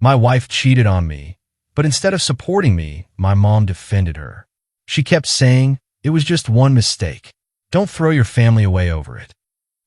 My wife cheated on me, but instead of supporting me, my mom defended her. She kept saying, "It was just one mistake. Don't throw your family away over it."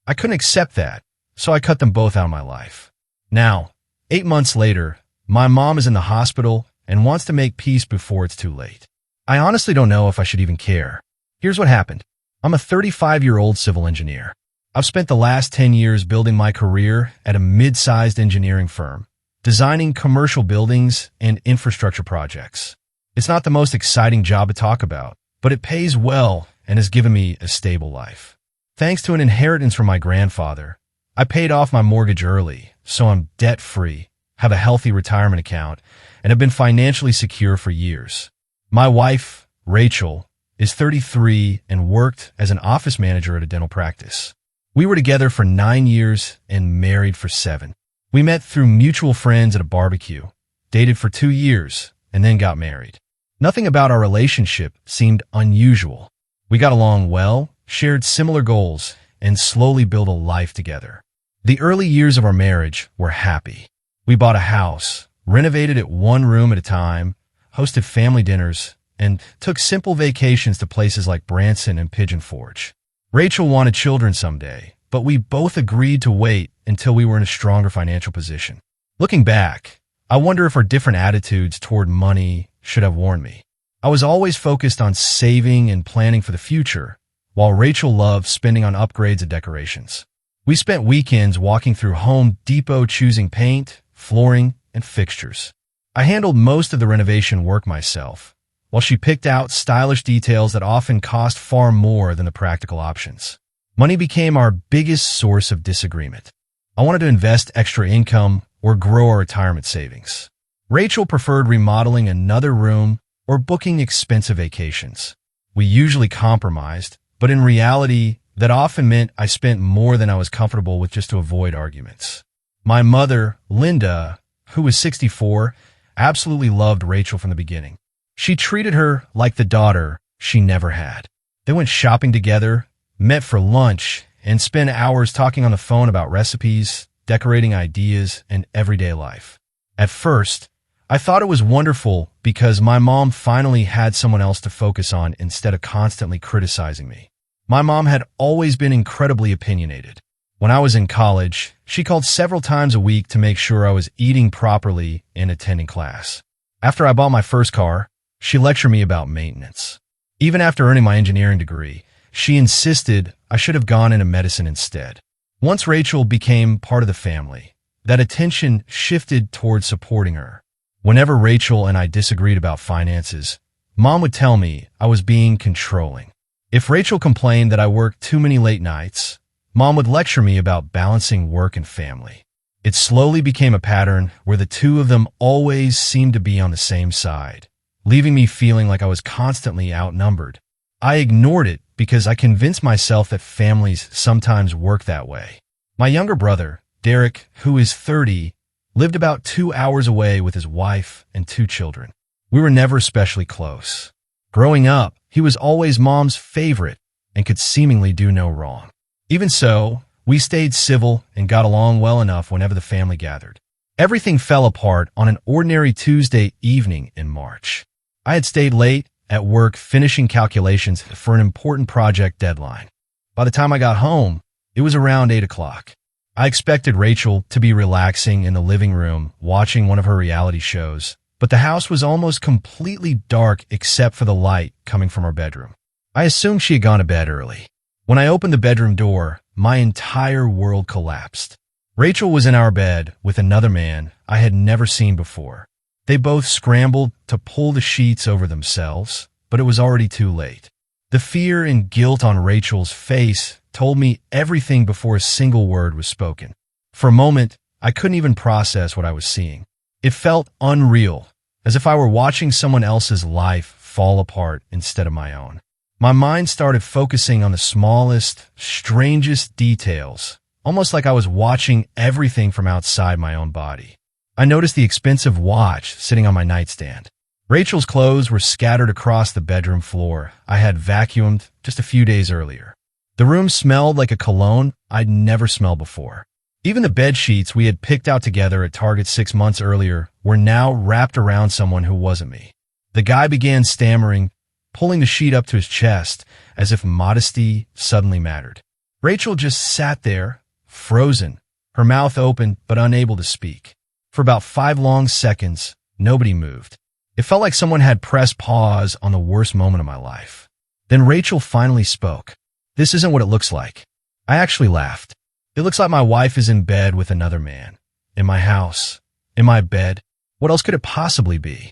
I couldn't accept that, so I cut them both out of my life. Now, 8 months later, my mom is in the hospital and wants to make peace before it's too late. I honestly don't know if I should even care. Here's what happened. I'm a 35-year-old civil engineer. I've spent the last 10 years building my career at a mid-sized engineering firm, designing commercial buildings and infrastructure projects. It's not the most exciting job to talk about, but it pays well and has given me a stable life. Thanks to an inheritance from my grandfather, I paid off my mortgage early, so I'm debt-free, have a healthy retirement account, and have been financially secure for years. My wife, Rachel, is 33 and worked as an office manager at a dental practice. We were together for 9 years and married for 7. We met through mutual friends at a barbecue, dated for 2 years, and then got married. Nothing about our relationship seemed unusual. We got along well, shared similar goals, and slowly built a life together. The early years of our marriage were happy. We bought a house, renovated it one room at a time, hosted family dinners, and took simple vacations to places like Branson and Pigeon Forge. Rachel wanted children someday, but we both agreed to wait until we were in a stronger financial position. Looking back, I wonder if our different attitudes toward money should have warned me. I was always focused on saving and planning for the future, while Rachel loved spending on upgrades and decorations. We spent weekends walking through Home Depot choosing paint, flooring, and fixtures. I handled most of the renovation work myself, while she picked out stylish details that often cost far more than the practical options. Money became our biggest source of disagreement. I wanted to invest extra income or grow our retirement savings. Rachel preferred remodeling another room or booking expensive vacations. We usually compromised, but in reality, that often meant I spent more than I was comfortable with just to avoid arguments. My mother, Linda, who was 64, absolutely loved Rachel from the beginning. She treated her like the daughter she never had. They went shopping together, met for lunch, and spent hours talking on the phone about recipes, decorating ideas, and everyday life. At first, I thought it was wonderful because my mom finally had someone else to focus on instead of constantly criticizing me. My mom had always been incredibly opinionated. When I was in college, she called several times a week to make sure I was eating properly and attending class. After I bought my first car, she lectured me about maintenance. Even after earning my engineering degree, she insisted I should have gone into medicine instead. Once Rachel became part of the family, that attention shifted towards supporting her. Whenever Rachel and I disagreed about finances, Mom would tell me I was being controlling. If Rachel complained that I worked too many late nights, Mom would lecture me about balancing work and family. It slowly became a pattern where the two of them always seemed to be on the same side, leaving me feeling like I was constantly outnumbered. I ignored it because I convinced myself that families sometimes work that way. My younger brother, Derek, who is 30, lived about 2 hours away with his wife and 2 children. We were never especially close. Growing up, he was always Mom's favorite and could seemingly do no wrong. Even so, we stayed civil and got along well enough whenever the family gathered. Everything fell apart on an ordinary Tuesday evening in March. I had stayed late at work finishing calculations for an important project deadline. By the time I got home, it was around 8 o'clock. I expected Rachel to be relaxing in the living room watching one of her reality shows, but the house was almost completely dark except for the light coming from her bedroom. I assumed she had gone to bed early. When I opened the bedroom door, my entire world collapsed. Rachel was in our bed with another man I had never seen before. They both scrambled to pull the sheets over themselves, but it was already too late. The fear and guilt on Rachel's face told me everything before a single word was spoken. For a moment, I couldn't even process what I was seeing. It felt unreal, as if I were watching someone else's life fall apart instead of my own. My mind started focusing on the smallest, strangest details, almost like I was watching everything from outside my own body. I noticed the expensive watch sitting on my nightstand. Rachel's clothes were scattered across the bedroom floor I had vacuumed just a few days earlier. The room smelled like a cologne I'd never smelled before. Even the bed sheets we had picked out together at Target 6 months earlier were now wrapped around someone who wasn't me. The guy began stammering, pulling the sheet up to his chest as if modesty suddenly mattered. Rachel just sat there, frozen, her mouth open but unable to speak. For about 5 long seconds, nobody moved. It felt like someone had pressed pause on the worst moment of my life. Then Rachel finally spoke. "This isn't what it looks like." I actually laughed. "It looks like my wife is in bed with another man. In my house. In my bed. What else could it possibly be?"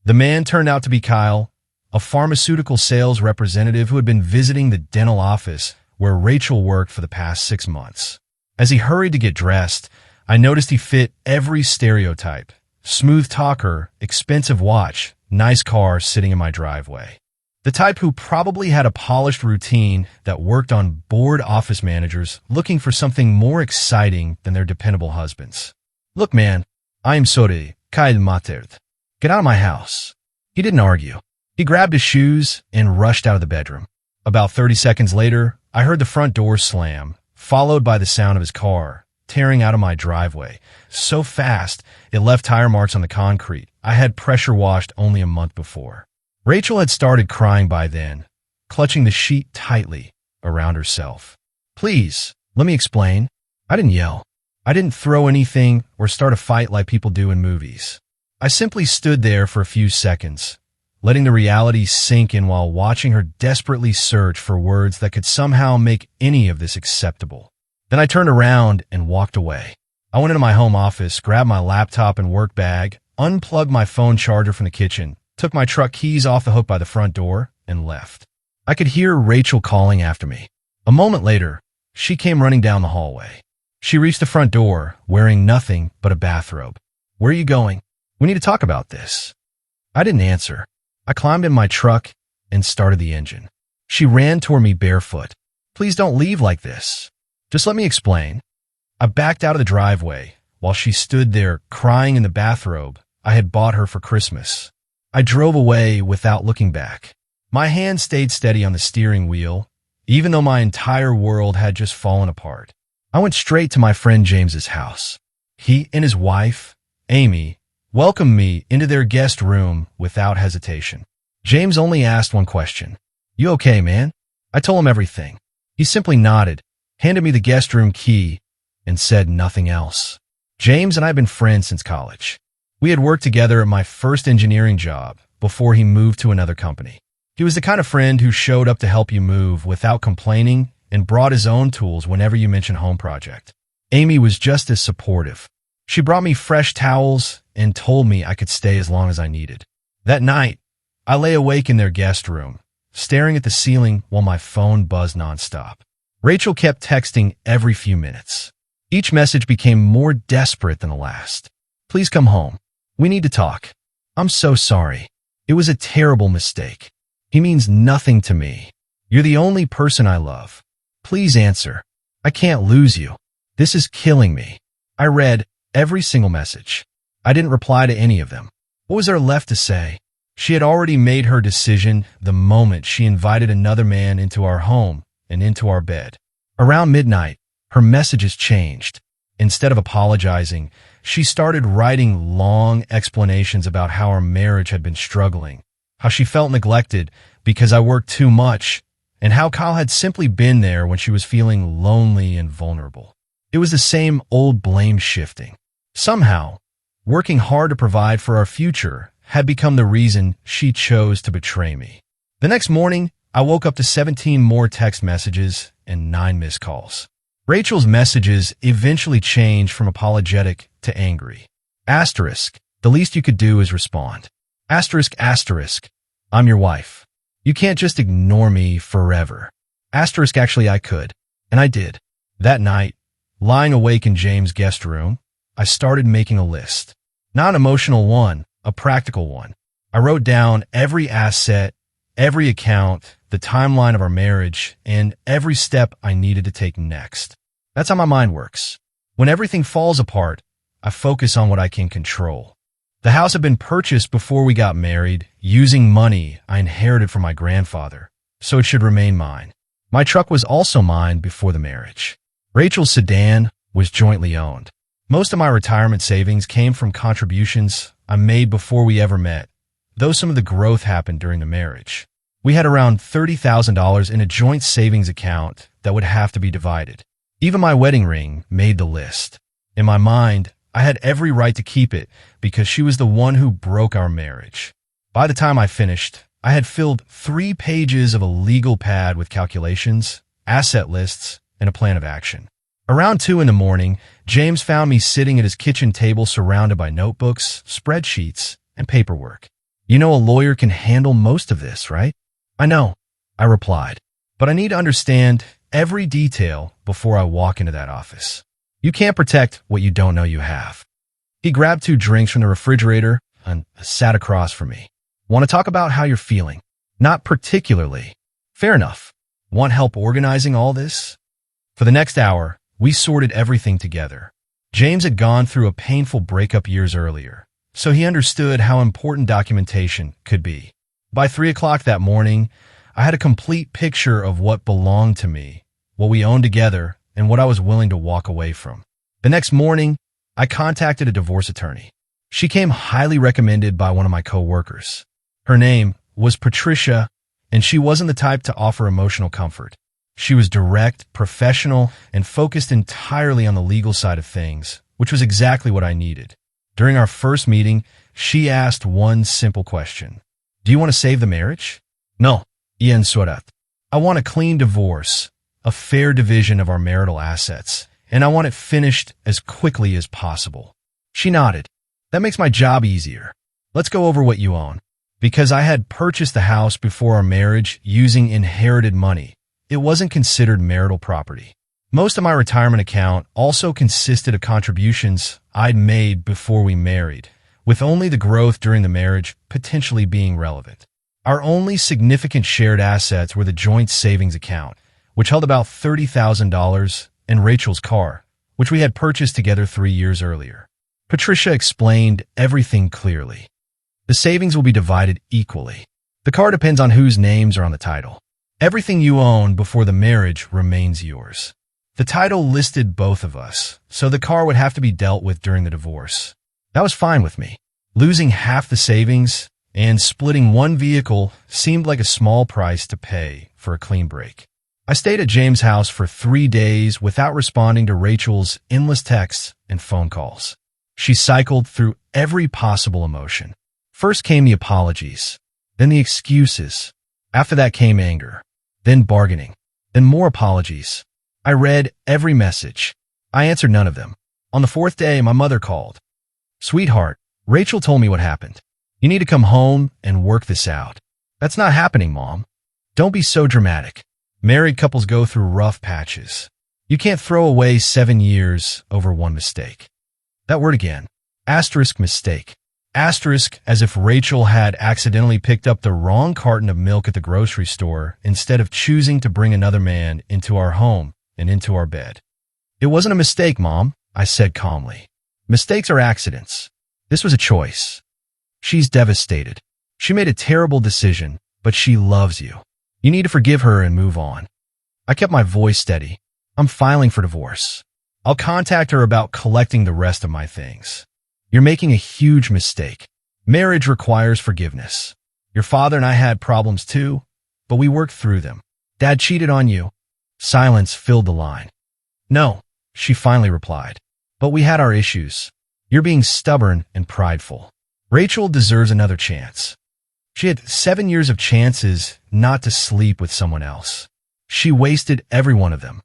The man turned out to be Kyle, a pharmaceutical sales representative who had been visiting the dental office where Rachel worked for the past 6 months. As he hurried to get dressed, I noticed he fit every stereotype. Smooth talker, expensive watch, nice car sitting in my driveway. The type who probably had a polished routine that worked on bored office managers looking for something more exciting than their dependable husbands. "Look, man, I am sorry, Kyle mattered. Get out of my house." He didn't argue. He grabbed his shoes and rushed out of the bedroom. About 30 seconds later, I heard the front door slam, followed by the sound of his car tearing out of my driveway, so fast it left tire marks on the concrete I had pressure washed only a month before. Rachel had started crying by then, clutching the sheet tightly around herself. "Please, let me explain." I didn't yell. I didn't throw anything or start a fight like people do in movies. I simply stood there for a few seconds, letting the reality sink in while watching her desperately search for words that could somehow make any of this acceptable. Then I turned around and walked away. I went into my home office, grabbed my laptop and work bag, unplugged my phone charger from the kitchen, took my truck keys off the hook by the front door, and left. I could hear Rachel calling after me. A moment later, she came running down the hallway. She reached the front door, wearing nothing but a bathrobe. "Where are you going? We need to talk about this." I didn't answer. I climbed in my truck and started the engine. She ran toward me barefoot. "Please don't leave like this. Just let me explain." I backed out of the driveway while she stood there crying in the bathrobe I had bought her for Christmas. I drove away without looking back. My hand stayed steady on the steering wheel, even though my entire world had just fallen apart. I went straight to my friend James's house. He and his wife, Amy, welcomed me into their guest room without hesitation. James only asked one question. "You okay, man?" I told him everything. He simply nodded, handed me the guest room key, and said nothing else. James and I had been friends since college. We had worked together at my first engineering job before he moved to another company. He was the kind of friend who showed up to help you move without complaining and brought his own tools whenever you mentioned home project. Amy was just as supportive. She brought me fresh towels and told me I could stay as long as I needed. That night, I lay awake in their guest room, staring at the ceiling while my phone buzzed nonstop. Rachel kept texting every few minutes. Each message became more desperate than the last. "Please come home. We need to talk. I'm so sorry. It was a terrible mistake. He means nothing to me. You're the only person I love. Please answer. I can't lose you. This is killing me." I read every single message. I didn't reply to any of them. What was there left to say? She had already made her decision the moment she invited another man into our home and into our bed. Around midnight, her messages changed. Instead of apologizing, she started writing long explanations about how our marriage had been struggling, how she felt neglected because I worked too much, and how Kyle had simply been there when she was feeling lonely and vulnerable. It was the same old blame shifting. Somehow, working hard to provide for our future had become the reason she chose to betray me. The next morning, I woke up to 17 more text messages and 9 missed calls. Rachel's messages eventually changed from apologetic to angry. Asterisk, the least you could do is respond. Asterisk, asterisk, I'm your wife. You can't just ignore me forever. Asterisk, actually I could, and I did. That night, lying awake in James' guest room, I started making a list. Not an emotional one, a practical one. I wrote down every asset, every account, the timeline of our marriage, and every step I needed to take next. That's how my mind works. When everything falls apart, I focus on what I can control. The house had been purchased before we got married, using money I inherited from my grandfather, so it should remain mine. My truck was also mine before the marriage. Rachel's sedan was jointly owned. Most of my retirement savings came from contributions I made before we ever met, though some of the growth happened during the marriage. We had around $30,000 in a joint savings account that would have to be divided. Even my wedding ring made the list. In my mind, I had every right to keep it because she was the one who broke our marriage. By the time I finished, I had filled 3 pages of a legal pad with calculations, asset lists, and a plan of action. Around 2 in the morning, James found me sitting at his kitchen table surrounded by notebooks, spreadsheets, and paperwork. "You know a lawyer can handle most of this, right?" "I know," I replied, "but I need to understand every detail before I walk into that office. You can't protect what you don't know you have." He grabbed 2 drinks from the refrigerator and sat across from me. "Want to talk about how you're feeling?" "Not particularly." "Fair enough. Want help organizing all this?" For the next hour, we sorted everything together. James had gone through a painful breakup years earlier, so he understood how important documentation could be. By 3 o'clock that morning, I had a complete picture of what belonged to me, what we owned together, and what I was willing to walk away from. The next morning, I contacted a divorce attorney. She came highly recommended by one of my co-workers. Her name was Patricia, and she wasn't the type to offer emotional comfort. She was direct, professional, and focused entirely on the legal side of things, which was exactly what I needed. During our first meeting, she asked one simple question. "Do you want to save the marriage?" "No, Ian Surat. I want a clean divorce, a fair division of our marital assets, and I want it finished as quickly as possible." She nodded. "That makes my job easier. Let's go over what you own." Because I had purchased the house before our marriage using inherited money, it wasn't considered marital property. Most of my retirement account also consisted of contributions I'd made before we married, with only the growth during the marriage potentially being relevant. Our only significant shared assets were the joint savings account, which held about $30,000, and Rachel's car, which we had purchased together 3 years earlier. Patricia explained everything clearly. "The savings will be divided equally. The car depends on whose names are on the title. Everything you own before the marriage remains yours." The title listed both of us, so the car would have to be dealt with during the divorce. That was fine with me. Losing half the savings and splitting one vehicle seemed like a small price to pay for a clean break. I stayed at James' house for 3 days without responding to Rachel's endless texts and phone calls. She cycled through every possible emotion. First came the apologies, then the excuses. After that came anger, then bargaining, then more apologies. I read every message. I answered none of them. On the 4th day, my mother called. "Sweetheart, Rachel told me what happened. You need to come home and work this out." "That's not happening, Mom." "Don't be so dramatic. Married couples go through rough patches. You can't throw away 7 years over one mistake." That word again. Asterisk mistake. Asterisk as if Rachel had accidentally picked up the wrong carton of milk at the grocery store instead of choosing to bring another man into our home and into our bed. "It wasn't a mistake, Mom," I said calmly. "Mistakes are accidents. This was a choice." "She's devastated. She made a terrible decision, but she loves you. You need to forgive her and move on." I kept my voice steady. "I'm filing for divorce. I'll contact her about collecting the rest of my things. You're making a huge mistake. Marriage requires forgiveness. Your father and I had problems too, but we worked through them. Dad cheated on you." Silence filled the line. "No," she finally replied, "but we had our issues. You're being stubborn and prideful. Rachel deserves another chance. She had 7 years of chances not to sleep with someone else. She wasted every one of them.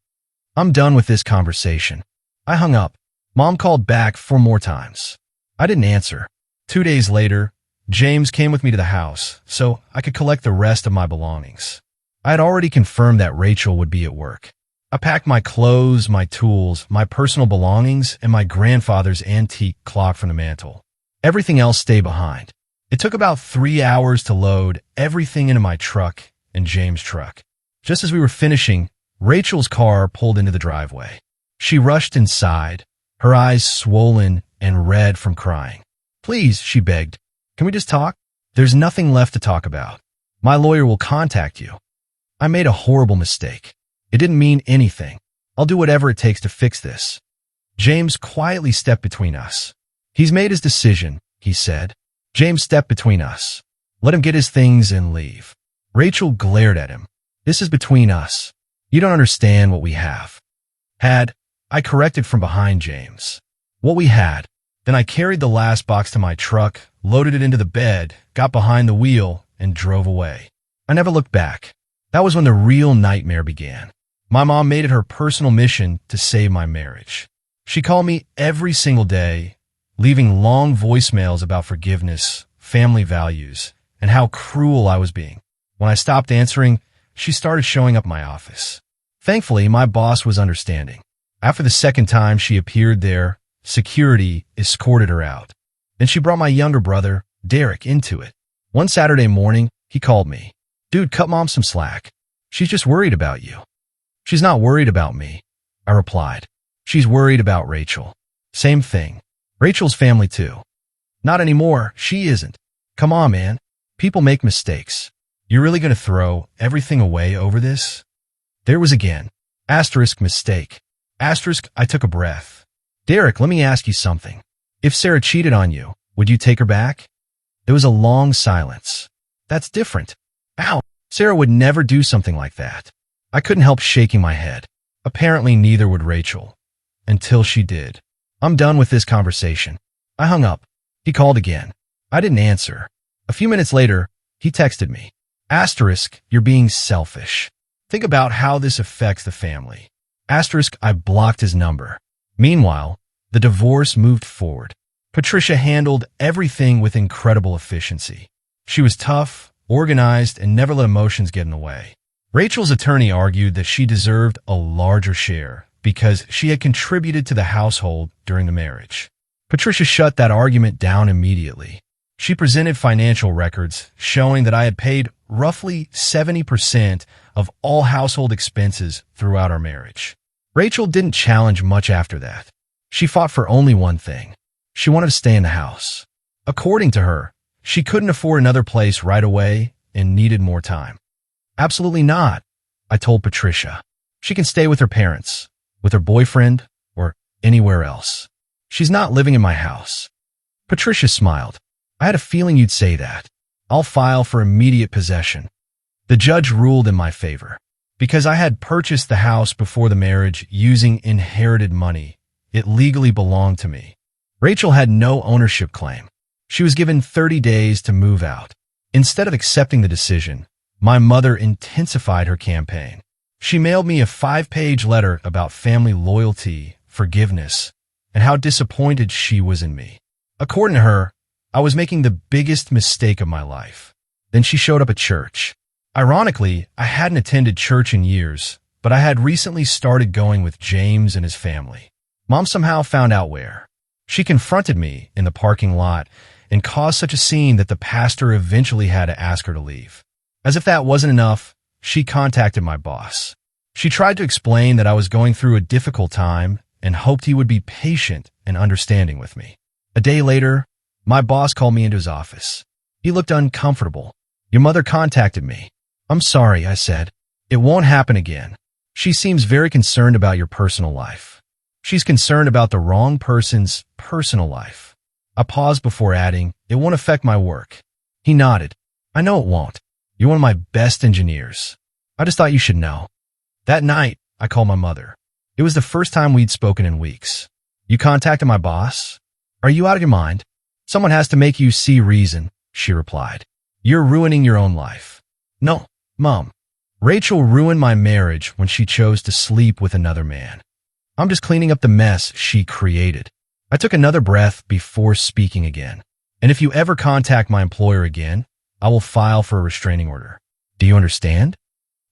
I'm done with this conversation." I hung up. Mom called back 4 more times. I didn't answer. 2 days later, James came with me to the house so I could collect the rest of my belongings. I had already confirmed that Rachel would be at work. I packed my clothes, my tools, my personal belongings, and my grandfather's antique clock from the mantel. Everything else stayed behind. It took about 3 hours to load everything into my truck and James' truck. Just as we were finishing, Rachel's car pulled into the driveway. She rushed inside, her eyes swollen and red from crying. "Please," she begged, "can we just talk? There's nothing left to talk about. My lawyer will contact you. I made a horrible mistake. It didn't mean anything. I'll do whatever it takes to fix this." James quietly stepped between us. He's made his decision, he said. James stepped between us. Let him get his things and leave. Rachel glared at him. This is between us. You don't understand what we have. I corrected from behind James. What we had. Then I carried the last box to my truck, loaded it into the bed, got behind the wheel, and drove away. I never looked back. That was when the real nightmare began. My mom made it her personal mission to save my marriage. She called me every single day, leaving long voicemails about forgiveness, family values, and how cruel I was being. When I stopped answering, she started showing up at my office. Thankfully, my boss was understanding. After the second time she appeared there, security escorted her out. Then she brought my younger brother, Derek, into it. One Saturday morning, he called me. Dude, cut mom some slack. She's just worried about you. She's not worried about me, I replied. She's worried about Rachel. Same thing. Rachel's family too. Not anymore, she isn't. Come on, man. People make mistakes. You're really going to throw everything away over this? There was again. Mistake. I took a breath. Derek, let me ask you something. If Sarah cheated on you, would you take her back? There was a long silence. That's different. Ow, Sarah would never do something like that. I couldn't help shaking my head. Apparently neither would Rachel. Until she did. I'm done with this conversation. I hung up. He called again. I didn't answer. A few minutes later, he texted me. You're being selfish. Think about how this affects the family. I blocked his number. Meanwhile, the divorce moved forward. Patricia handled everything with incredible efficiency. She was tough, organized, and never let emotions get in the way. Rachel's attorney argued that she deserved a larger share because she had contributed to the household during the marriage. Patricia shut that argument down immediately. She presented financial records showing that I had paid roughly 70% of all household expenses throughout our marriage. Rachel didn't challenge much after that. She fought for only one thing. She wanted to stay in the house. According to her, she couldn't afford another place right away and needed more time. Absolutely not, I told Patricia. She can stay with her parents, with her boyfriend, or anywhere else. She's not living in my house. Patricia smiled. I had a feeling you'd say that. I'll file for immediate possession. The judge ruled in my favor. Because I had purchased the house before the marriage using inherited money, it legally belonged to me. Rachel had no ownership claim. She was given 30 days to move out. Instead of accepting the decision, my mother intensified her campaign. She mailed me a 5-page letter about family loyalty, forgiveness, and how disappointed she was in me. According to her, I was making the biggest mistake of my life. Then she showed up at church. Ironically, I hadn't attended church in years, but I had recently started going with James and his family. Mom somehow found out where. She confronted me in the parking lot and caused such a scene that the pastor eventually had to ask her to leave. As if that wasn't enough, she contacted my boss. She tried to explain that I was going through a difficult time and hoped he would be patient and understanding with me. A day later, my boss called me into his office. He looked uncomfortable. Your mother contacted me. I'm sorry, I said. It won't happen again. She seems very concerned about your personal life. She's concerned about the wrong person's personal life. I paused before adding, it won't affect my work. He nodded. I know it won't. You're one of my best engineers. I just thought you should know. That night, I called my mother. It was the first time we'd spoken in weeks. You contacted my boss? Are you out of your mind? Someone has to make you see reason, she replied. You're ruining your own life. No, Mom. Rachel ruined my marriage when she chose to sleep with another man. I'm just cleaning up the mess she created. I took another breath before speaking again. And if you ever contact my employer again, I will file for a restraining order. Do you understand?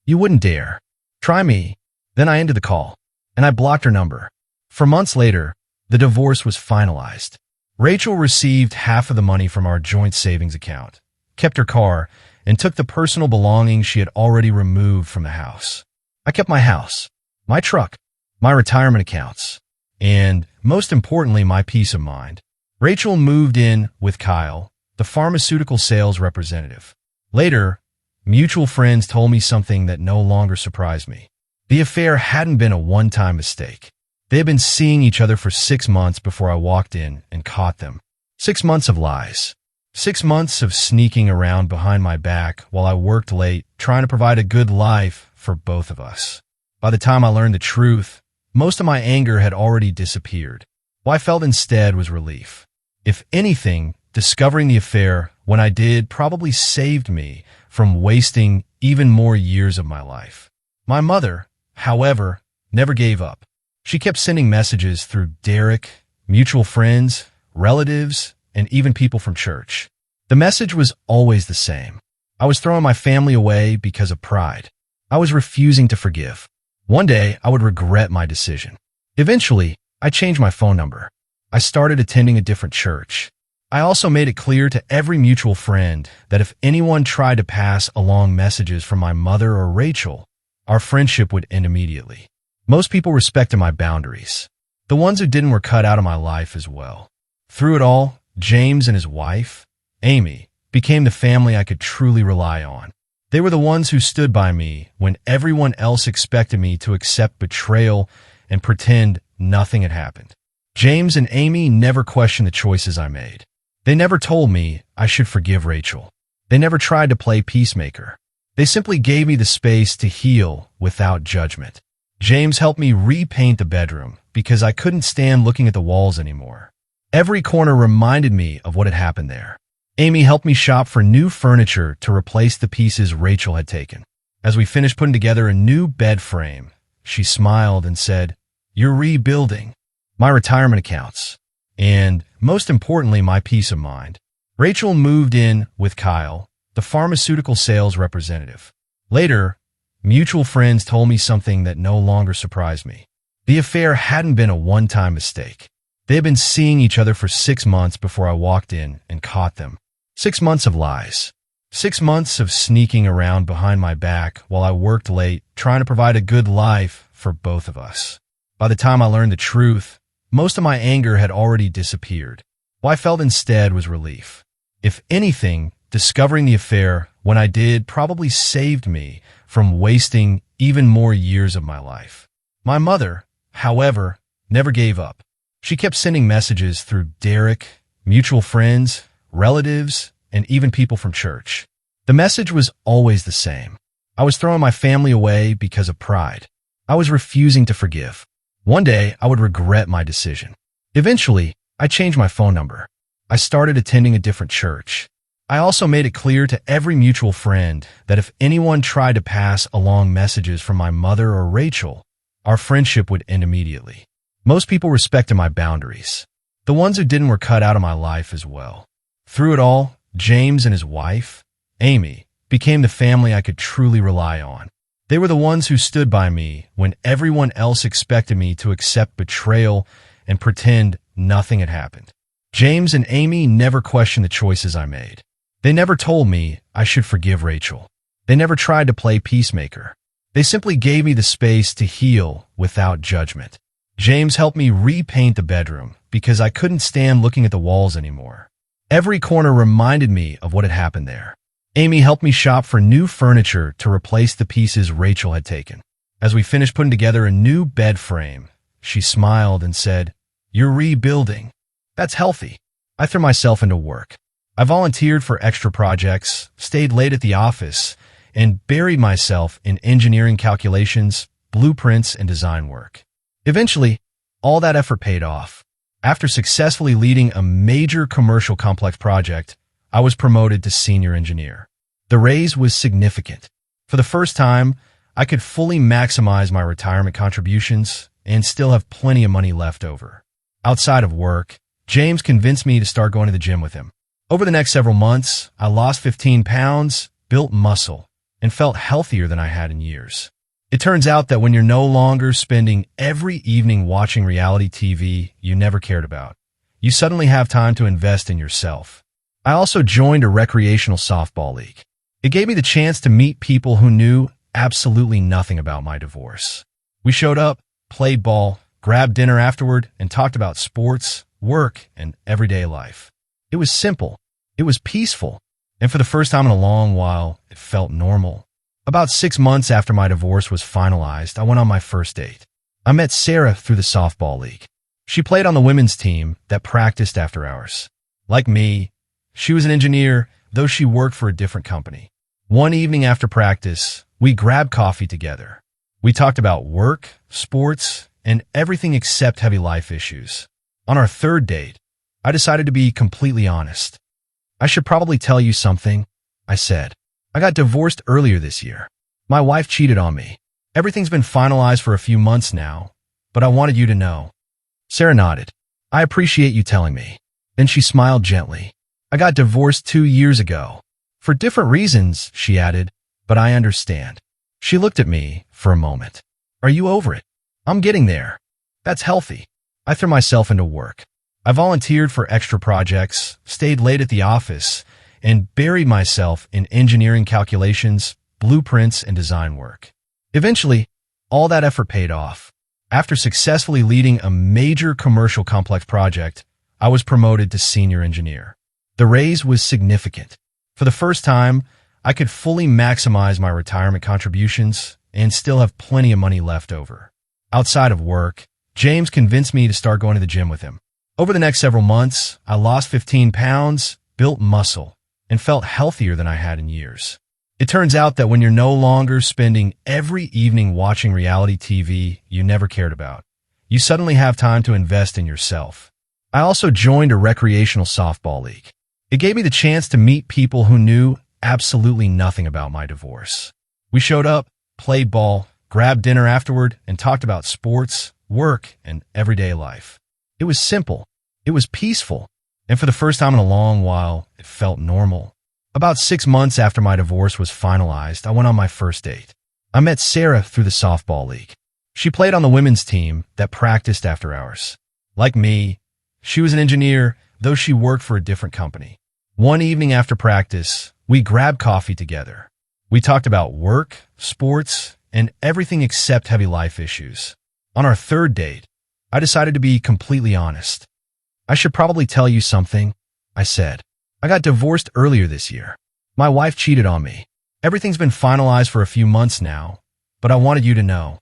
You wouldn't dare. Try me. Then I ended the call, and I blocked her number. For months later, the divorce was finalized. Rachel received half of the money from our joint savings account, kept her car, and took the personal belongings she had already removed from the house. I kept my house, my truck, my retirement accounts, and, most importantly, my peace of mind. Rachel moved in with Kyle, the pharmaceutical sales representative. Later, mutual friends told me something that no longer surprised me. The affair hadn't been a one-time mistake. They had been seeing each other for 6 months before I walked in and caught them. 6 months of lies. 6 months of sneaking around behind my back while I worked late, trying to provide a good life for both of us. By the time I learned the truth, most of my anger had already disappeared. What I felt instead was relief. If anything, discovering the affair when I did probably saved me from wasting even more years of my life. My mother, however, never gave up. She kept sending messages through Derek, mutual friends, relatives, and even people from church. The message was always the same. I was throwing my family away because of pride. I was refusing to forgive. One day, I would regret my decision. Eventually, I changed my phone number. I started attending a different church. I also made it clear to every mutual friend that if anyone tried to pass along messages from my mother or Rachel, our friendship would end immediately. Most people respected my boundaries. The ones who didn't were cut out of my life as well. Through it all, James and his wife, Amy, became the family I could truly rely on. They were the ones who stood by me when everyone else expected me to accept betrayal and pretend nothing had happened. James and Amy never questioned the choices I made. They never told me I should forgive Rachel. They never tried to play peacemaker. They simply gave me the space to heal without judgment. James helped me repaint the bedroom because I couldn't stand looking at the walls anymore. Every corner reminded me of what had happened there. Amy helped me shop for new furniture to replace the pieces Rachel had taken. As we finished putting together a new bed frame, she smiled and said, "You're rebuilding my retirement accounts, and most importantly, my peace of mind." Rachel moved in with Kyle, the pharmaceutical sales representative. Later, mutual friends told me something that no longer surprised me. The affair hadn't been a one-time mistake. They had been seeing each other for 6 months before I walked in and caught them. 6 months of lies. 6 months of sneaking around behind my back while I worked late, trying to provide a good life for both of us. By the time I learned the truth, most of my anger had already disappeared. What I felt instead was relief. If anything, discovering the affair when I did probably saved me from wasting even more years of my life. My mother, however, never gave up. She kept sending messages through Derek, mutual friends, relatives, and even people from church. The message was always the same. I was throwing my family away because of pride. I was refusing to forgive. One day, I would regret my decision. Eventually, I changed my phone number. I started attending a different church. I also made it clear to every mutual friend that if anyone tried to pass along messages from my mother or Rachel, our friendship would end immediately. Most people respected my boundaries. The ones who didn't were cut out of my life as well. Through it all, James and his wife, Amy, became the family I could truly rely on. They were the ones who stood by me when everyone else expected me to accept betrayal and pretend nothing had happened. James and Amy never questioned the choices I made. They never told me I should forgive Rachel. They never tried to play peacemaker. They simply gave me the space to heal without judgment. James helped me repaint the bedroom because I couldn't stand looking at the walls anymore. Every corner reminded me of what had happened there. Amy helped me shop for new furniture to replace the pieces Rachel had taken. As we finished putting together a new bed frame, she smiled and said, "You're rebuilding. That's healthy." I threw myself into work. I volunteered for extra projects, stayed late at the office, and buried myself in engineering calculations, blueprints, and design work. Eventually, all that effort paid off. After successfully leading a major commercial complex project, I was promoted to senior engineer. The raise was significant. For the first time, I could fully maximize my retirement contributions and still have plenty of money left over. Outside of work, James convinced me to start going to the gym with him. Over the next several months, I lost 15 pounds, built muscle, and felt healthier than I had in years. It turns out that when you're no longer spending every evening watching reality TV you never cared about, you suddenly have time to invest in yourself. I also joined a recreational softball league. It gave me the chance to meet people who knew absolutely nothing about my divorce. We showed up, played ball, grabbed dinner afterward, and talked about sports, work, and everyday life. It was simple. It was peaceful. And for the first time in a long while, it felt normal. About 6 months after my divorce was finalized, I went on my first date. I met Sarah through the softball league. She played on the women's team that practiced after hours. Like me, she was an engineer, though she worked for a different company. One evening after practice, we grabbed coffee together. We talked about work, sports, and everything except heavy life issues. On our third date, I decided to be completely honest. I should probably tell you something, I said. I got divorced earlier this year. My wife cheated on me. Everything's been finalized for a few months now, but I wanted you to know. Sarah nodded. I appreciate you telling me. Then she smiled gently. I got divorced 2 years ago. For different reasons, she added, but I understand. She looked at me for a moment. Are you over it? I'm getting there. That's healthy. I threw myself into work. I volunteered for extra projects, stayed late at the office, and buried myself in engineering calculations, blueprints, and design work. Eventually, all that effort paid off. After successfully leading a major commercial complex project, I was promoted to senior engineer. The raise was significant. For the first time, I could fully maximize my retirement contributions and still have plenty of money left over. Outside of work, James convinced me to start going to the gym with him. Over the next several months, I lost 15 pounds, built muscle, and felt healthier than I had in years. It turns out that when you're no longer spending every evening watching reality TV you never cared about, you suddenly have time to invest in yourself. I also joined a recreational softball league. It gave me the chance to meet people who knew absolutely nothing about my divorce. We showed up, played ball, grabbed dinner afterward, and talked about sports, work, and everyday life. It was simple. It was peaceful. And for the first time in a long while, it felt normal. About 6 months after my divorce was finalized, I went on my first date. I met Sarah through the softball league. She played on the women's team that practiced after hours. Like me, she was an engineer, though she worked for a different company. One evening after practice, we grabbed coffee together. We talked about work, sports, and everything except heavy life issues. On our third date, I decided to be completely honest. I should probably tell you something, I said. I got divorced earlier this year. My wife cheated on me. Everything's been finalized for a few months now, but I wanted you to know.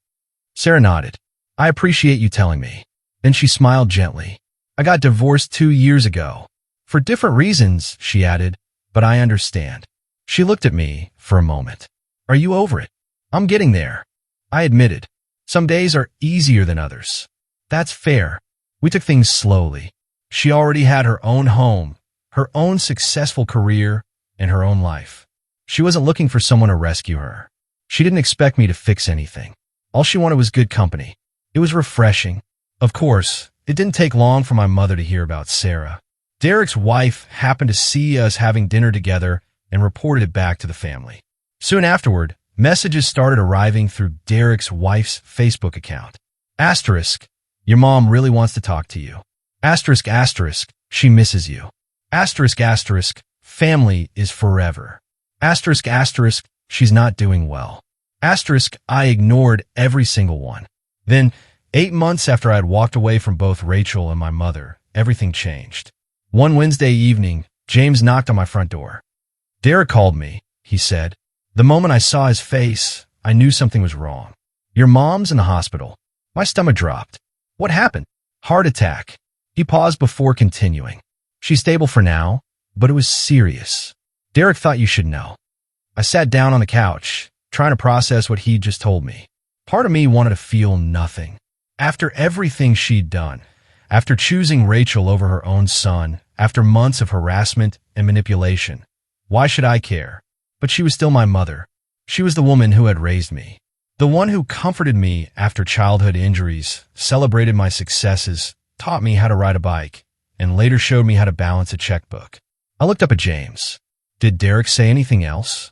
Sarah nodded. I appreciate you telling me. Then she smiled gently. I got divorced 2 years ago. For different reasons, she added, but I understand. She looked at me for a moment. Are you over it? I'm getting there. I admitted. Some days are easier than others. That's fair. We took things slowly. She already had her own home, her own successful career, and her own life. She wasn't looking for someone to rescue her. She didn't expect me to fix anything. All she wanted was good company. It was refreshing. Of course, it didn't take long for my mother to hear about Sarah. Derek's wife happened to see us having dinner together and reported it back to the family. Soon afterward, messages started arriving through Derek's wife's Facebook account. Asterisk, your mom really wants to talk to you. Asterisk, asterisk, she misses you. Asterisk, asterisk, family is forever. Asterisk, asterisk, she's not doing well. Asterisk, I ignored every single one. Then, 8 months after I had walked away from both Rachel and my mother, everything changed. One Wednesday evening, James knocked on my front door. Derek called me, he said. The moment I saw his face, I knew something was wrong. Your mom's in the hospital. My stomach dropped. What happened? Heart attack. He paused before continuing. She's stable for now, but it was serious. Derek thought you should know. I sat down on the couch, trying to process what he'd just told me. Part of me wanted to feel nothing. After everything she'd done, after choosing Rachel over her own son, after months of harassment and manipulation, why should I care? But she was still my mother. She was the woman who had raised me. The one who comforted me after childhood injuries, celebrated my successes, taught me how to ride a bike, and later showed me how to balance a checkbook. I looked up at James. Did Derek say anything else?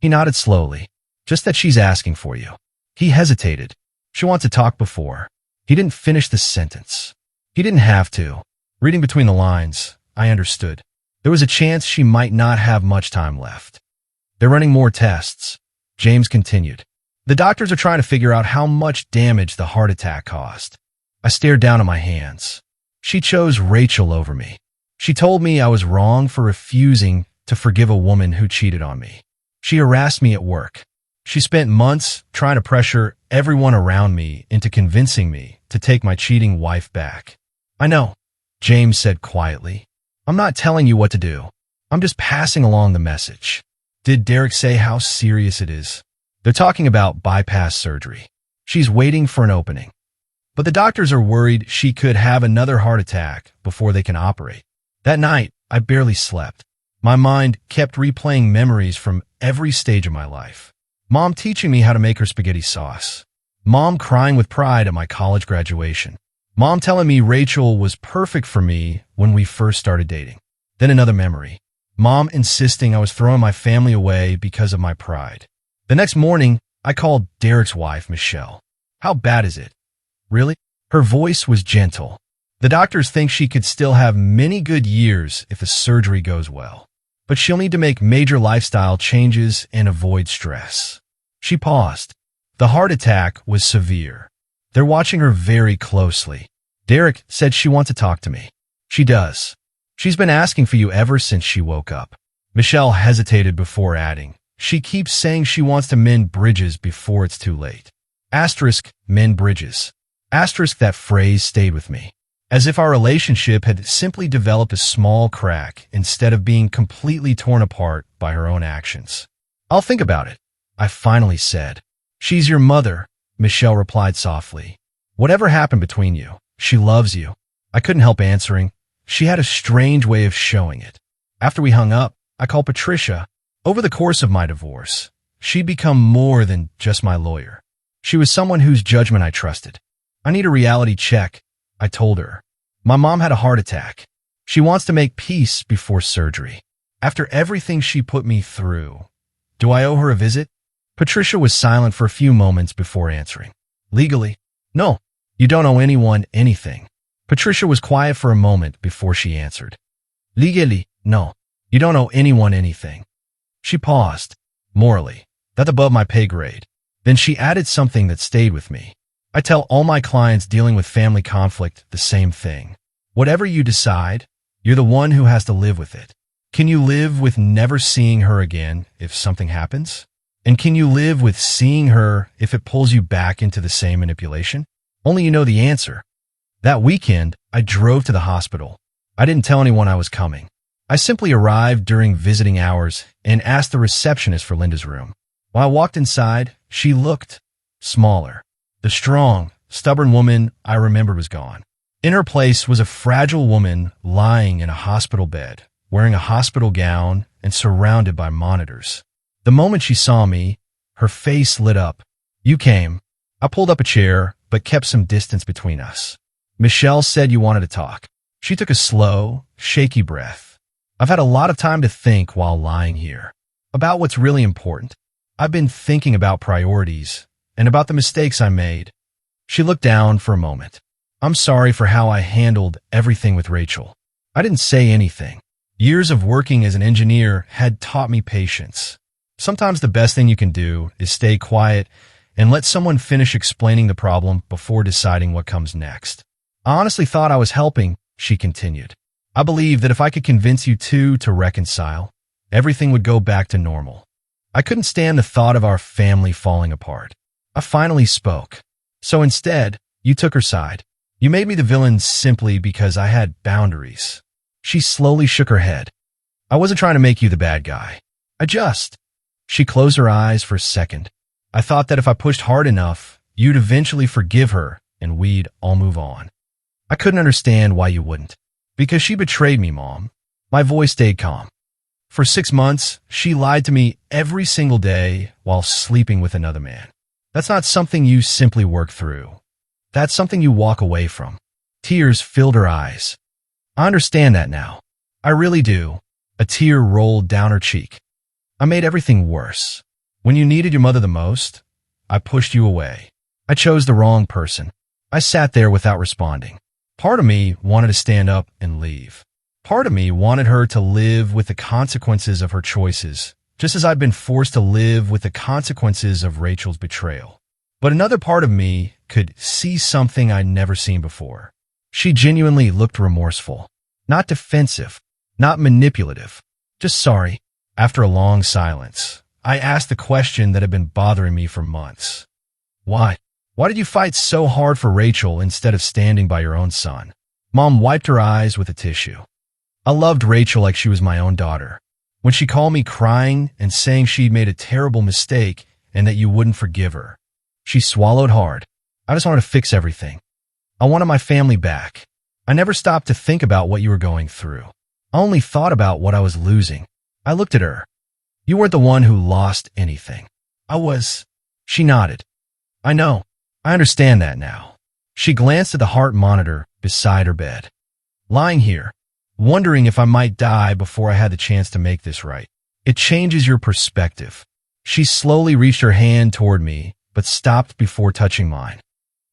He nodded slowly. Just that she's asking for you. He hesitated. She wanted to talk before. He didn't finish the sentence. He didn't have to. Reading between the lines, I understood. There was a chance she might not have much time left. They're running more tests. James continued. The doctors are trying to figure out how much damage the heart attack caused. I stared down at my hands. She chose Rachel over me. She told me I was wrong for refusing to forgive a woman who cheated on me. She harassed me at work. She spent months trying to pressure everyone around me into convincing me to take my cheating wife back. I know, James said quietly. I'm not telling you what to do. I'm just passing along the message. Did Derek say how serious it is? They're talking about bypass surgery. She's waiting for an opening. But the doctors are worried she could have another heart attack before they can operate. That night, I barely slept. My mind kept replaying memories from every stage of my life. Mom teaching me how to make her spaghetti sauce. Mom crying with pride at my college graduation. Mom telling me Rachel was perfect for me when we first started dating. Then another memory. Mom insisting I was throwing my family away because of my pride. The next morning, I called Derek's wife, Michelle. How bad is it? Really? Her voice was gentle. The doctors think she could still have many good years if the surgery goes well. But she'll need to make major lifestyle changes and avoid stress. She paused. The heart attack was severe. They're watching her very closely. Derek said she wants to talk to me. She does. She's been asking for you ever since she woke up. Michelle hesitated before adding, she keeps saying she wants to mend bridges before it's too late. Asterisk, mend bridges. Asterisk, that phrase stayed with me. As if our relationship had simply developed a small crack instead of being completely torn apart by her own actions. I'll think about it, I finally said. She's your mother, Michelle replied softly. Whatever happened between you, she loves you. I couldn't help answering. She had a strange way of showing it. After we hung up, I called Patricia. Over the course of my divorce, she'd become more than just my lawyer. She was someone whose judgment I trusted. I need a reality check, I told her. My mom had a heart attack. She wants to make peace before surgery. After everything she put me through, do I owe her a visit? Patricia was silent for a few moments before answering. Legally, no, you don't owe anyone anything. Patricia was quiet for a moment before she answered. Legally, no, you don't owe anyone anything. She paused. Morally, that's above my pay grade. Then she added something that stayed with me. I tell all my clients dealing with family conflict the same thing. Whatever you decide, you're the one who has to live with it. Can you live with never seeing her again if something happens? And can you live with seeing her if it pulls you back into the same manipulation? Only you know the answer. That weekend, I drove to the hospital. I didn't tell anyone I was coming. I simply arrived during visiting hours and asked the receptionist for Linda's room. When I walked inside, she looked smaller. The strong, stubborn woman I remembered was gone. In her place was a fragile woman lying in a hospital bed, wearing a hospital gown and surrounded by monitors. The moment she saw me, her face lit up. You came. I pulled up a chair, but kept some distance between us. Michelle said you wanted to talk. She took a slow, shaky breath. I've had a lot of time to think while lying here. About what's really important. I've been thinking about priorities and about the mistakes I made. She looked down for a moment. I'm sorry for how I handled everything with Rachel. I didn't say anything. Years of working as an engineer had taught me patience. Sometimes the best thing you can do is stay quiet and let someone finish explaining the problem before deciding what comes next. I honestly thought I was helping, she continued. I believed that if I could convince you two to reconcile, everything would go back to normal. I couldn't stand the thought of our family falling apart. I finally spoke. So instead, you took her side. You made me the villain simply because I had boundaries. She slowly shook her head. I wasn't trying to make you the bad guy. She closed her eyes for a second. I thought that if I pushed hard enough, you'd eventually forgive her and we'd all move on. I couldn't understand why you wouldn't. Because she betrayed me, Mom. My voice stayed calm. For 6 months, she lied to me every single day while sleeping with another man. That's not something you simply work through. That's something you walk away from. Tears filled her eyes. I understand that now. I really do. A tear rolled down her cheek. I made everything worse. When you needed your mother the most, I pushed you away. I chose the wrong person. I sat there without responding. Part of me wanted to stand up and leave. Part of me wanted her to live with the consequences of her choices, just as I'd been forced to live with the consequences of Rachel's betrayal. But another part of me could see something I'd never seen before. She genuinely looked remorseful. Not defensive, not manipulative, just sorry. After a long silence, I asked the question that had been bothering me for months. Why? Why did you fight so hard for Rachel instead of standing by your own son? Mom wiped her eyes with a tissue. I loved Rachel like she was my own daughter. When she called me crying and saying she'd made a terrible mistake and that you wouldn't forgive her, she swallowed hard. I just wanted to fix everything. I wanted my family back. I never stopped to think about what you were going through. I only thought about what I was losing. I looked at her. You weren't the one who lost anything. I was. She nodded. I know. I understand that now. She glanced at the heart monitor beside her bed. Lying here, wondering if I might die before I had the chance to make this right. It changes your perspective. She slowly reached her hand toward me, but stopped before touching mine.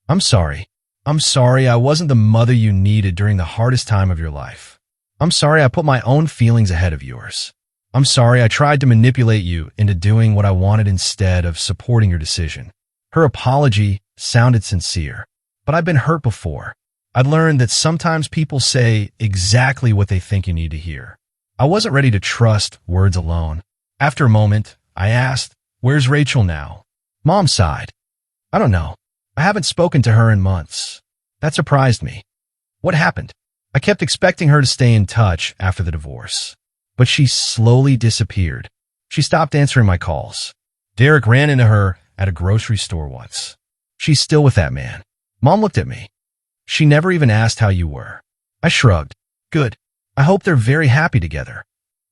I'm sorry. I'm sorry I wasn't the mother you needed during the hardest time of your life. I'm sorry I put my own feelings ahead of yours. I'm sorry I tried to manipulate you into doing what I wanted instead of supporting your decision. Her apology sounded sincere, but I've been hurt before. I'd learned that sometimes people say exactly what they think you need to hear. I wasn't ready to trust words alone. After a moment, I asked, "Where's Rachel now?" Mom sighed. I don't know. I haven't spoken to her in months. That surprised me. What happened? I kept expecting her to stay in touch after the divorce, but she slowly disappeared. She stopped answering my calls. Derek ran into her at a grocery store once. She's still with that man. Mom looked at me. She never even asked how you were. I shrugged. Good. I hope they're very happy together.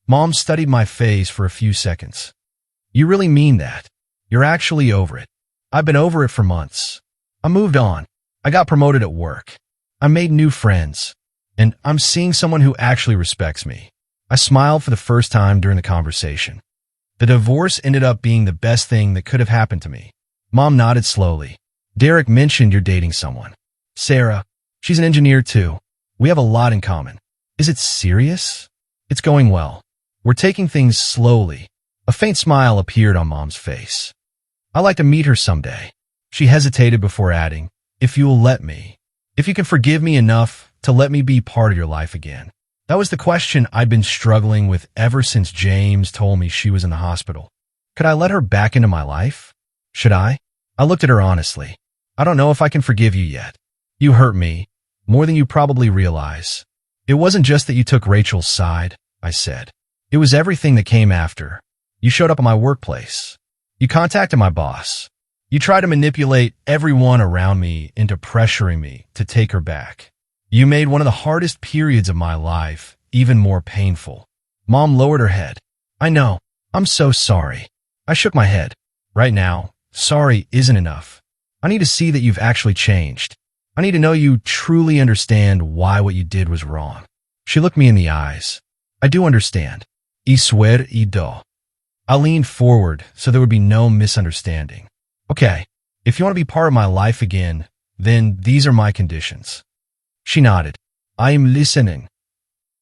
Mom studied my face for a few seconds. You really mean that? You're actually over it. I've been over it for months. I moved on. I got promoted at work. I made new friends. And I'm seeing someone who actually respects me. I smiled for the first time during the conversation. The divorce ended up being the best thing that could have happened to me. Mom nodded slowly. Derek mentioned you're dating someone. Sarah. She's an engineer too. We have a lot in common. Is it serious? It's going well. We're taking things slowly. A faint smile appeared on Mom's face. I'd like to meet her someday. She hesitated before adding, if you will let me. If you can forgive me enough to let me be part of your life again. That was the question I'd been struggling with ever since James told me she was in the hospital. Could I let her back into my life? Should I? I looked at her honestly. I don't know if I can forgive you yet. You hurt me, more than you probably realize. It wasn't just that you took Rachel's side, I said. It was everything that came after. You showed up at my workplace. You contacted my boss. You tried to manipulate everyone around me into pressuring me to take her back. You made one of the hardest periods of my life even more painful. Mom lowered her head. I know. I'm so sorry. I shook my head. Right now, sorry isn't enough. I need to see that you've actually changed. I need to know you truly understand why what you did was wrong. She looked me in the eyes. I do understand. I swear y do. I leaned forward so there would be no misunderstanding. Okay, if you want to be part of my life again, then these are my conditions. She nodded. I am listening.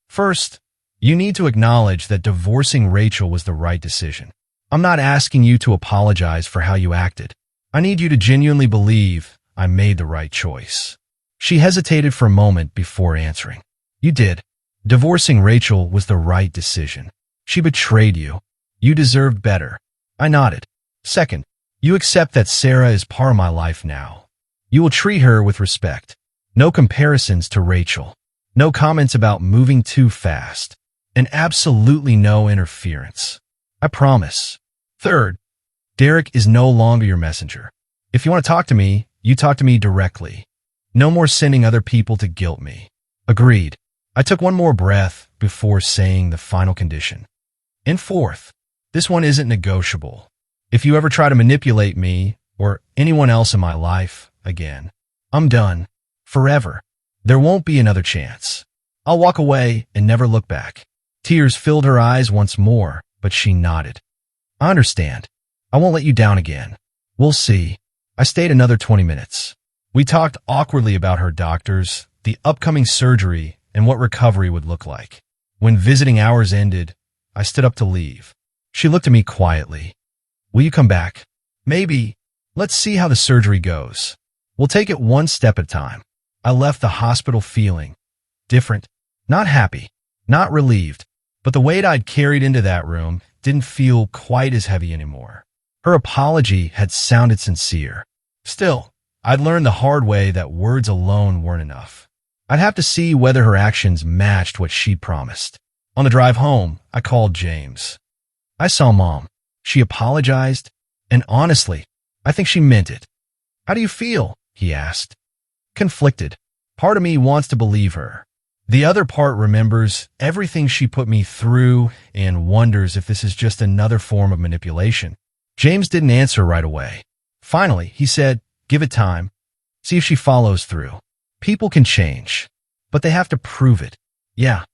First, you need to acknowledge that divorcing Rachel was the right decision. I'm not asking you to apologize for how you acted. I need you to genuinely believe I made the right choice. She hesitated for a moment before answering. You did. Divorcing Rachel was the right decision. She betrayed you. You deserved better. I nodded. Second, you accept that Sarah is part of my life now. You will treat her with respect. No comparisons to Rachel. No comments about moving too fast. And absolutely no interference. I promise. Third, Derek is no longer your messenger. If you want to talk to me, you talk to me directly. No more sending other people to guilt me. Agreed. I took one more breath before saying the final condition. And fourth, this one isn't negotiable. If you ever try to manipulate me or anyone else in my life again, I'm done. Forever. There won't be another chance. I'll walk away and never look back. Tears filled her eyes once more, but she nodded. I understand. I won't let you down again. We'll see. I stayed another 20 minutes. We talked awkwardly about her doctors, the upcoming surgery, and what recovery would look like. When visiting hours ended, I stood up to leave. She looked at me quietly. Will you come back? Maybe. Let's see how the surgery goes. We'll take it one step at a time. I left the hospital feeling different, not happy, not relieved, but the weight I'd carried into that room didn't feel quite as heavy anymore. Her apology had sounded sincere. Still, I'd learned the hard way that words alone weren't enough. I'd have to see whether her actions matched what she'd promised. On the drive home, I called James. I saw Mom. She apologized, and honestly, I think she meant it. "How do you feel?" he asked. Conflicted. Part of me wants to believe her. The other part remembers everything she put me through and wonders if this is just another form of manipulation. James didn't answer right away. Finally, he said, "Give it time. See if she follows through. People can change, but they have to prove it." Yeah,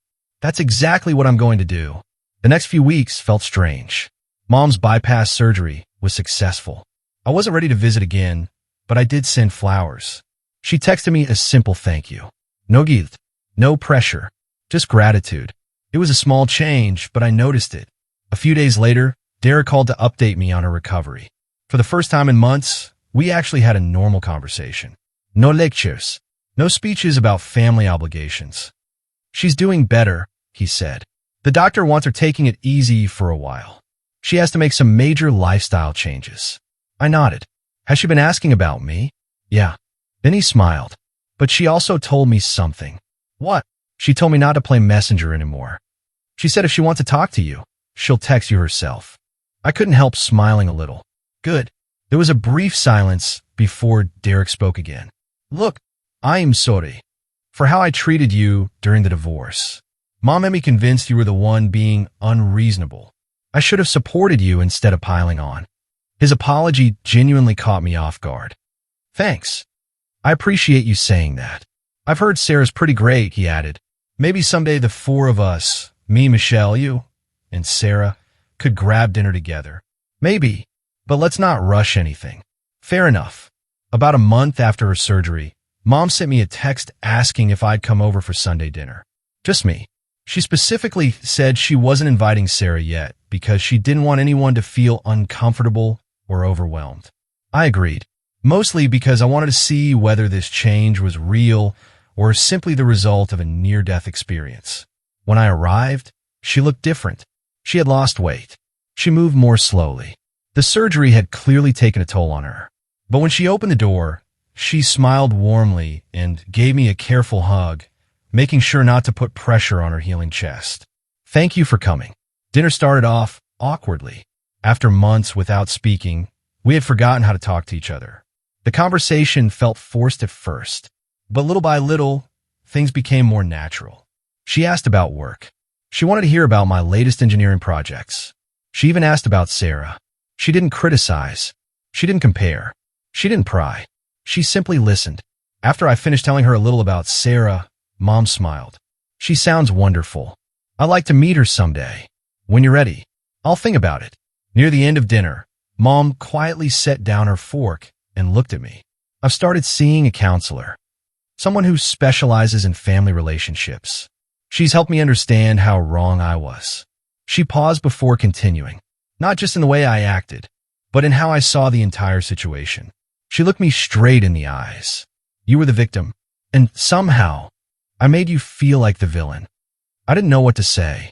that's exactly what I'm going to do. The next few weeks felt strange. Mom's bypass surgery was successful. I wasn't ready to visit again, but I did send flowers. She texted me a simple thank you. No guilt. No pressure, just gratitude. It was a small change, but I noticed it. A few days later, Dara called to update me on her recovery. For the first time in months, we actually had a normal conversation. No lectures, no speeches about family obligations. "She's doing better," he said. "The doctor wants her taking it easy for a while. She has to make some major lifestyle changes." I nodded. "Has she been asking about me?" "Yeah." Then he smiled. "But she also told me something." "What?" "She told me not to play messenger anymore. She said if she wants to talk to you, she'll text you herself." I couldn't help smiling a little. "Good." There was a brief silence before Derek spoke again. "Look, I am sorry for how I treated you during the divorce. Mom had me convinced you were the one being unreasonable. I should have supported you instead of piling on." His apology genuinely caught me off guard. "Thanks. I appreciate you saying that. I've heard Sarah's pretty great," he added. "Maybe someday the four of us, me, Michelle, you, and Sarah, could grab dinner together. Maybe, but let's not rush anything." Fair enough. About a month after her surgery, Mom sent me a text asking if I'd come over for Sunday dinner. Just me. She specifically said she wasn't inviting Sarah yet because she didn't want anyone to feel uncomfortable or overwhelmed. I agreed, mostly because I wanted to see whether this change was real or simply the result of a near-death experience. When I arrived, she looked different. She had lost weight. She moved more slowly. The surgery had clearly taken a toll on her. But when she opened the door, she smiled warmly and gave me a careful hug, making sure not to put pressure on her healing chest. "Thank you for coming." Dinner started off awkwardly. After months without speaking, we had forgotten how to talk to each other. The conversation felt forced at first, but little by little, things became more natural. She asked about work. She wanted to hear about my latest engineering projects. She even asked about Sarah. She didn't criticize. She didn't compare. She didn't pry. She simply listened. After I finished telling her a little about Sarah, Mom smiled. "She sounds wonderful. I'd like to meet her someday. When you're ready, I'll think about it." Near the end of dinner, Mom quietly set down her fork and looked at me. "I've started seeing a counselor. Someone who specializes in family relationships. She's helped me understand how wrong I was." She paused before continuing, not just in the way I acted, but in how I saw the entire situation. She looked me straight in the eyes. "You were the victim, and somehow, I made you feel like the villain." I didn't know what to say.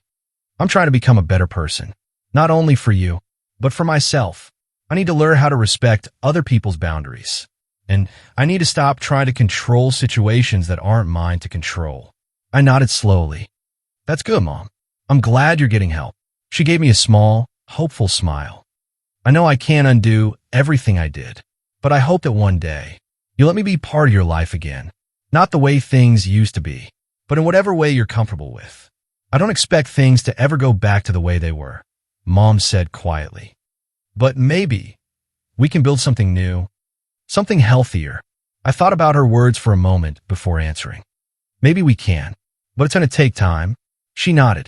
"I'm trying to become a better person, not only for you, but for myself. I need to learn how to respect other people's boundaries. And I need to stop trying to control situations that aren't mine to control." I nodded slowly. "That's good, Mom. I'm glad you're getting help." She gave me a small, hopeful smile. "I know I can't undo everything I did, but I hope that one day you'll let me be part of your life again. Not the way things used to be, but in whatever way you're comfortable with. I don't expect things to ever go back to the way they were," Mom said quietly. "But maybe we can build something new, something healthier." I thought about her words for a moment before answering. "Maybe we can, but it's going to take time." She nodded.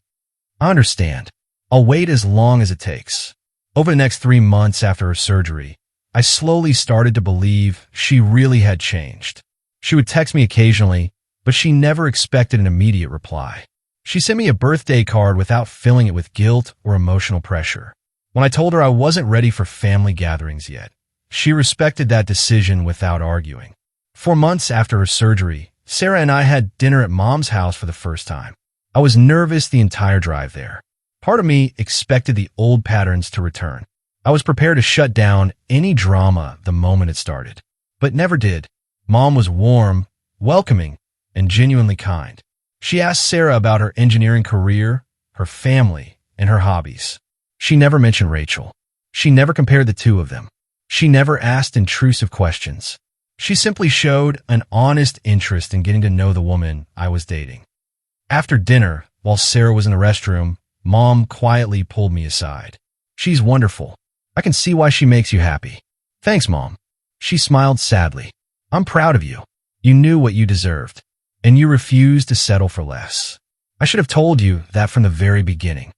"I understand. I'll wait as long as it takes." Over the next 3 months after her surgery, I slowly started to believe she really had changed. She would text me occasionally, but she never expected an immediate reply. She sent me a birthday card without filling it with guilt or emotional pressure. When I told her I wasn't ready for family gatherings yet, she respected that decision without arguing. 4 months after her surgery, Sarah and I had dinner at Mom's house for the first time. I was nervous the entire drive there. Part of me expected the old patterns to return. I was prepared to shut down any drama the moment it started. But never did. Mom was warm, welcoming, and genuinely kind. She asked Sarah about her engineering career, her family, and her hobbies. She never mentioned Rachel. She never compared the two of them. She never asked intrusive questions. She simply showed an honest interest in getting to know the woman I was dating. After dinner, while Sarah was in the restroom, Mom quietly pulled me aside. "She's wonderful. I can see why she makes you happy." "Thanks, Mom." She smiled sadly. "I'm proud of you. You knew what you deserved, and you refused to settle for less. I should have told you that from the very beginning."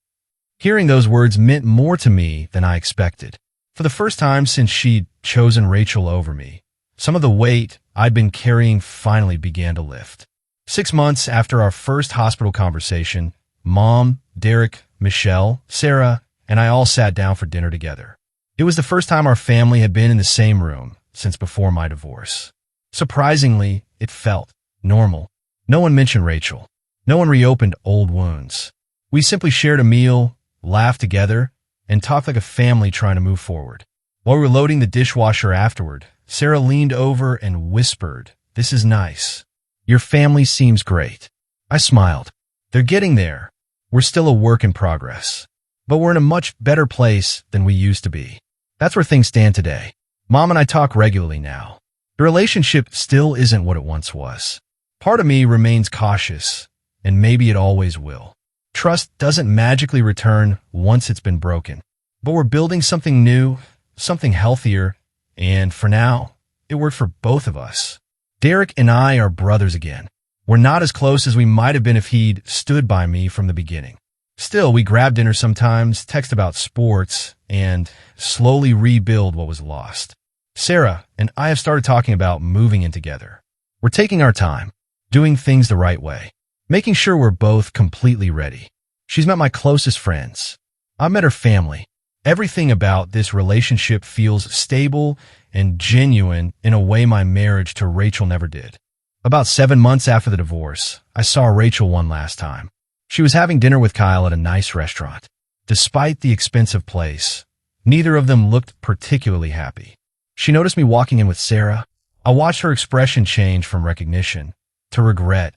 Hearing those words meant more to me than I expected. For the first time since she'd chosen Rachel over me, some of the weight I'd been carrying finally began to lift. 6 months after our first hospital conversation, Mom, Derek, Michelle, Sarah, and I all sat down for dinner together. It was the first time our family had been in the same room since before my divorce. Surprisingly, it felt normal. No one mentioned Rachel. No one reopened old wounds. We simply shared a meal, laughed together, and talked like a family trying to move forward. While we were loading the dishwasher afterward, Sarah leaned over and whispered, "This is nice. Your family seems great." I smiled. "They're getting there. We're still a work in progress, but we're in a much better place than we used to be." That's where things stand today. Mom and I talk regularly now. The relationship still isn't what it once was. Part of me remains cautious, and maybe it always will. Trust doesn't magically return once it's been broken, but we're building something new, something healthier, and for now, it worked for both of us. Derek and I are brothers again. We're not as close as we might have been if he'd stood by me from the beginning. Still, we grab dinner sometimes, text about sports, and slowly rebuild what was lost. Sarah and I have started talking about moving in together. We're taking our time, doing things the right way, making sure we're both completely ready. She's met my closest friends. I've met her family. Everything about this relationship feels stable and genuine in a way my marriage to Rachel never did. About 7 months after the divorce, I saw Rachel one last time. She was having dinner with Kyle at a nice restaurant. Despite the expensive place, neither of them looked particularly happy. She noticed me walking in with Sarah. I watched her expression change from recognition to regret,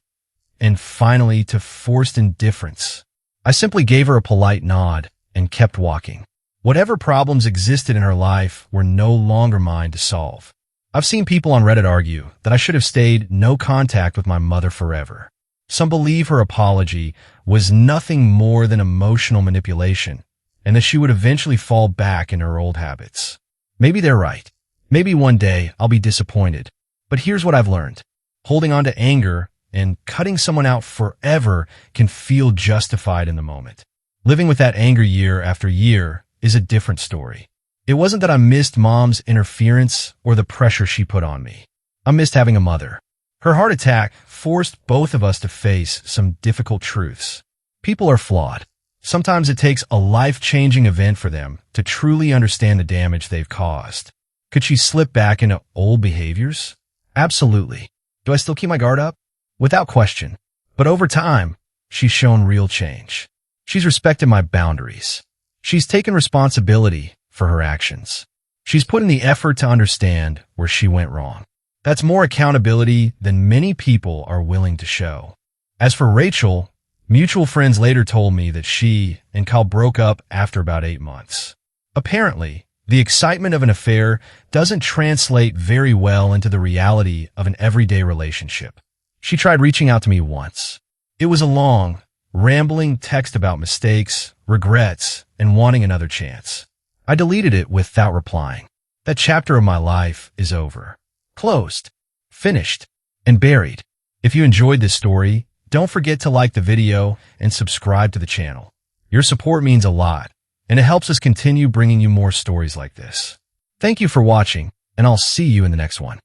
and finally to forced indifference. I simply gave her a polite nod and kept walking. Whatever problems existed in her life were no longer mine to solve. I've seen people on Reddit argue that I should have stayed no contact with my mother forever. Some believe her apology was nothing more than emotional manipulation, and that she would eventually fall back in her old habits. Maybe they're right. Maybe one day I'll be disappointed. But here's what I've learned. Holding on to anger and cutting someone out forever can feel justified in the moment. Living with that anger year after year is a different story. It wasn't that I missed Mom's interference or the pressure she put on me. I missed having a mother. Her heart attack forced both of us to face some difficult truths. People are flawed. Sometimes it takes a life-changing event for them to truly understand the damage they've caused. Could she slip back into old behaviors? Absolutely. Do I still keep my guard up? Without question. But over time, she's shown real change. She's respected my boundaries. She's taken responsibility for her actions. She's put in the effort to understand where she went wrong. That's more accountability than many people are willing to show. As for Rachel, mutual friends later told me that she and Kyle broke up after about 8 months. Apparently, the excitement of an affair doesn't translate very well into the reality of an everyday relationship. She tried reaching out to me once. It was a long, rambling text about mistakes, regrets, and wanting another chance. I deleted it without replying. That chapter of my life is over. Closed, finished, and buried. If you enjoyed this story, don't forget to like the video and subscribe to the channel. Your support means a lot, and it helps us continue bringing you more stories like this. Thank you for watching, and I'll see you in the next one.